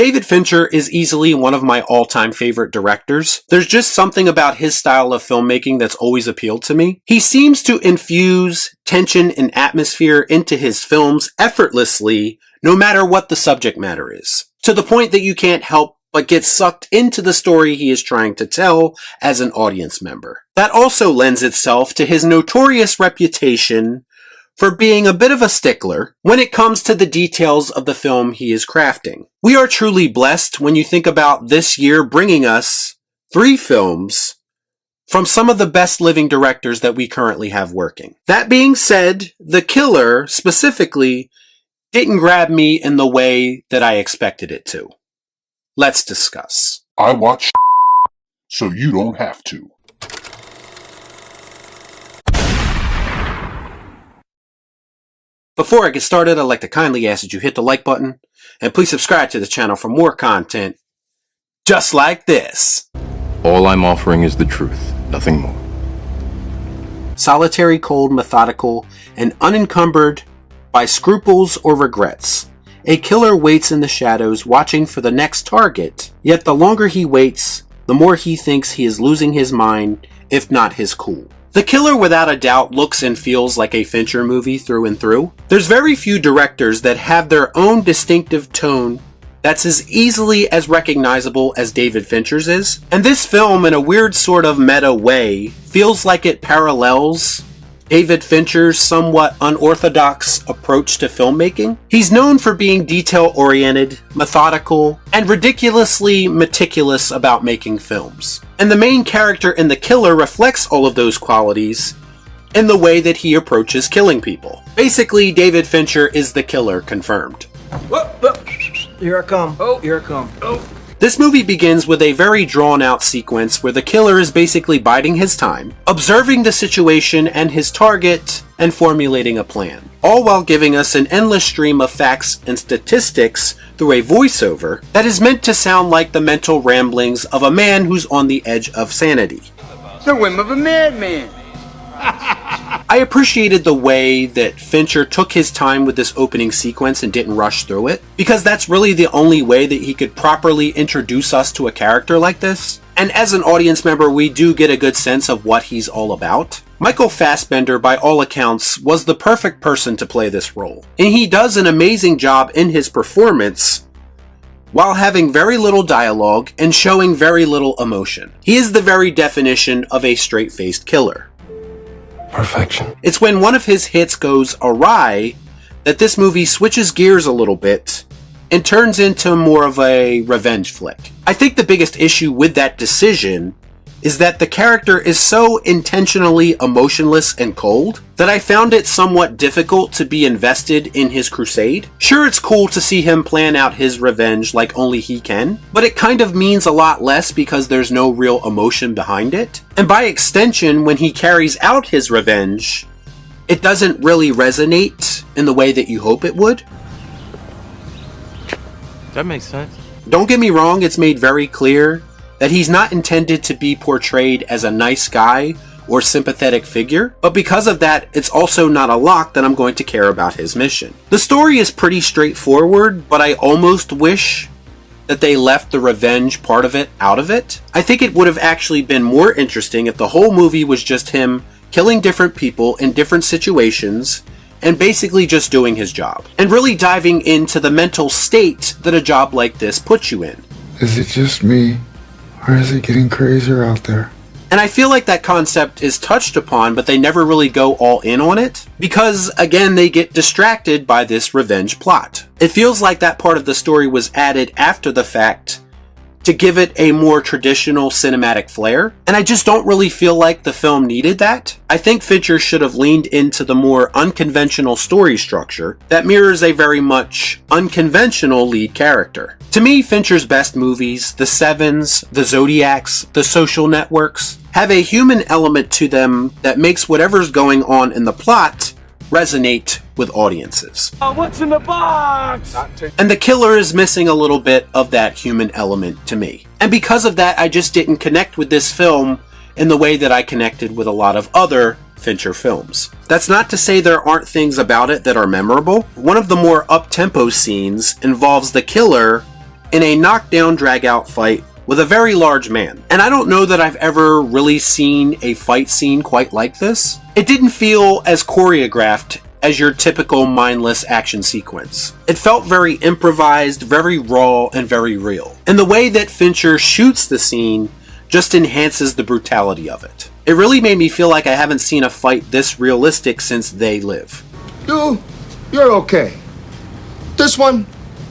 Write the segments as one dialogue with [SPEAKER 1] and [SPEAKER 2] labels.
[SPEAKER 1] David Fincher is easily one of my all-time favorite directors. There's just something about his style of filmmaking that's always appealed to me. He seems to infuse tension and atmosphere into his films effortlessly, no matter what the subject matter is, to the point that you can't help but get sucked into the story he is trying to tell as an audience member. That also lends itself to his notorious reputation for being a bit of a stickler when it comes to the details of the film he is crafting. We are truly blessed when you think about this year bringing us 3 films from some of the best living directors that we currently have working. That being said, The Killer specifically didn't grab me in the way that I expected it to. Let's discuss.
[SPEAKER 2] I watch so you don't have to.
[SPEAKER 1] Before I get started, I'd like to kindly ask that you hit the like button and please subscribe to the channel for more content just like this.
[SPEAKER 3] All I'm offering is the truth, nothing more.
[SPEAKER 1] Solitary, cold, methodical, and unencumbered by scruples or regrets. A killer waits in the shadows, watching for the next target, yet the longer he waits, the more he thinks he is losing his mind, if not his cool. The Killer without a doubt looks and feels like a Fincher movie through and through. There's very few directors that have their own distinctive tone that's as easily as recognizable as David Fincher's is. And this film, in a weird sort of meta way, feels like it parallels David Fincher's somewhat unorthodox approach to filmmaking. He's known for being detail-oriented, methodical, and ridiculously meticulous about making films. And the main character in The Killer reflects all of those qualities in the way that he approaches killing people. Basically, David Fincher is the killer confirmed.
[SPEAKER 4] Whoa, whoa. Here I come. Oh, here I come. Oh.
[SPEAKER 1] This movie begins with a very drawn-out sequence where the killer is basically biding his time, observing the situation and his target, and formulating a plan, all while giving us an endless stream of facts and statistics through a voiceover that is meant to sound like the mental ramblings of a man who's on the edge of sanity.
[SPEAKER 4] The whim of a madman.
[SPEAKER 1] I appreciated the way that Fincher took his time with this opening sequence and didn't rush through it, because that's really the only way that he could properly introduce us to a character like this. And as an audience member, we do get a good sense of what he's all about. Michael Fassbender, by all accounts, was the perfect person to play this role, and he does an amazing job in his performance while having very little dialogue and showing very little emotion. He is the very definition of a straight-faced killer.
[SPEAKER 3] Perfection.
[SPEAKER 1] It's when one of his hits goes awry that this movie switches gears a little bit and turns into more of a revenge flick. I think the biggest issue with that decision is that the character is so intentionally emotionless and cold that I found it somewhat difficult to be invested in his crusade. Sure, it's cool to see him plan out his revenge like only he can, but it kind of means a lot less because there's no real emotion behind it. And by extension, when he carries out his revenge, it doesn't really resonate in the way that you hope it would.
[SPEAKER 3] That makes sense.
[SPEAKER 1] Don't get me wrong, it's made very clear that he's not intended to be portrayed as a nice guy or sympathetic figure, but because of that, it's also not a lock that I'm going to care about his mission. The story is pretty straightforward, but I almost wish that they left the revenge part of it out of it. I think it would have actually been more interesting if the whole movie was just him killing different people in different situations and basically just doing his job, and really diving into the mental state that a job like this puts you in.
[SPEAKER 5] Is it just me? Or is it getting crazier out there?
[SPEAKER 1] And I feel like that concept is touched upon, but they never really go all in on it, because again, they get distracted by this revenge plot. It feels like that part of the story was added after the fact to give it a more traditional cinematic flair, and I just don't really feel like the film needed that. I think Fincher should have leaned into the more unconventional story structure that mirrors a very much unconventional lead character. To me, Fincher's best movies, The Sevens, The Zodiacs, The Social Networks, have a human element to them that makes whatever's going on in the plot resonate with audiences.
[SPEAKER 4] What's in the box?
[SPEAKER 1] And The Killer is missing a little bit of that human element to me. And because of that, I just didn't connect with this film in the way that I connected with a lot of other Fincher films. That's not to say there aren't things about it that are memorable. One of the more up-tempo scenes involves the killer in a knockdown drag-out fight with a very large man. And I don't know that I've ever really seen a fight scene quite like this. It didn't feel as choreographed as your typical mindless action sequence. It felt very improvised, very raw, and very real. And the way that Fincher shoots the scene just enhances the brutality of it. It really made me feel like I haven't seen a fight this realistic since They Live.
[SPEAKER 6] You're okay. This one,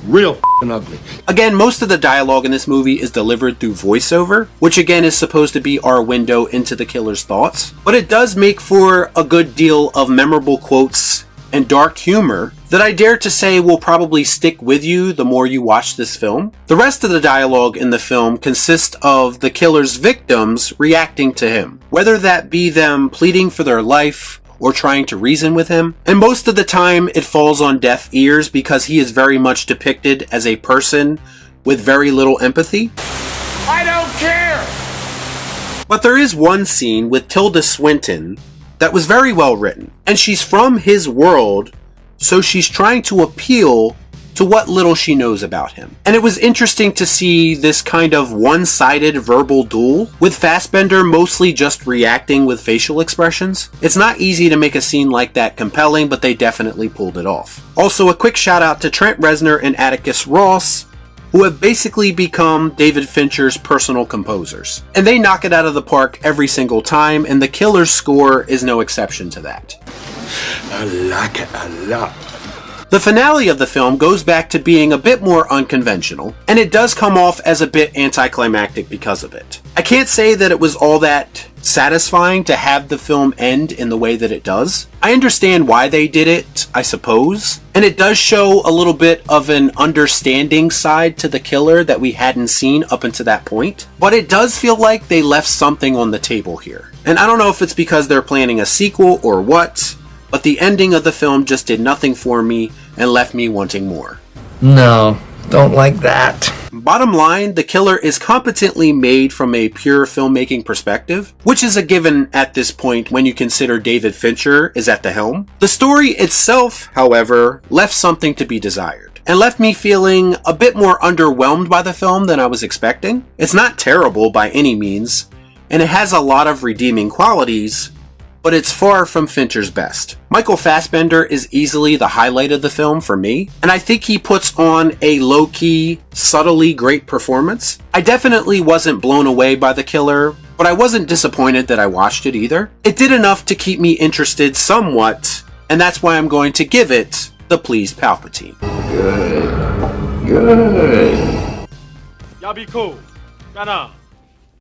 [SPEAKER 6] real ugly.
[SPEAKER 1] Again, most of the dialogue in this movie is delivered through voiceover, which again is supposed to be our window into the killer's thoughts. But it does make for a good deal of memorable quotes and dark humor that I dare to say will probably stick with you the more you watch this film. The rest of the dialogue in the film consists of the killer's victims reacting to him, whether that be them pleading for their life or trying to reason with him. And most of the time it falls on deaf ears because he is very much depicted as a person with very little empathy.
[SPEAKER 6] I don't care!
[SPEAKER 1] But there is one scene with Tilda Swinton that was very well written, and she's from his world, so she's trying to appeal to what little she knows about him. And it was interesting to see this kind of one-sided verbal duel, with Fassbender mostly just reacting with facial expressions. It's not easy to make a scene like that compelling, but they definitely pulled it off. Also, a quick shout out to Trent Reznor and Atticus Ross, who have basically become David Fincher's personal composers. And they knock it out of the park every single time, and The Killer's score is no exception to that.
[SPEAKER 6] I like it a lot.
[SPEAKER 1] The finale of the film goes back to being a bit more unconventional, and it does come off as a bit anticlimactic because of it. I can't say that it was all that satisfying to have the film end in the way that it does. I understand why they did it, I suppose, and it does show a little bit of an understanding side to the killer that we hadn't seen up until that point, but it does feel like they left something on the table here. And I don't know if it's because they're planning a sequel or what, but the ending of the film just did nothing for me and left me wanting more.
[SPEAKER 4] No, don't like that.
[SPEAKER 1] Bottom line, The Killer is competently made from a pure filmmaking perspective, which is a given at this point when you consider David Fincher is at the helm. The story itself, however, left something to be desired, and left me feeling a bit more underwhelmed by the film than I was expecting. It's not terrible by any means, and it has a lot of redeeming qualities, but it's far from Fincher's best. Michael Fassbender is easily the highlight of the film for me, and I think he puts on a low-key, subtly great performance. I definitely wasn't blown away by The Killer, but I wasn't disappointed that I watched it either. It did enough to keep me interested somewhat, and that's why I'm going to give it the Please Palpatine.
[SPEAKER 6] Good.
[SPEAKER 7] Y'all be cool. Shut up.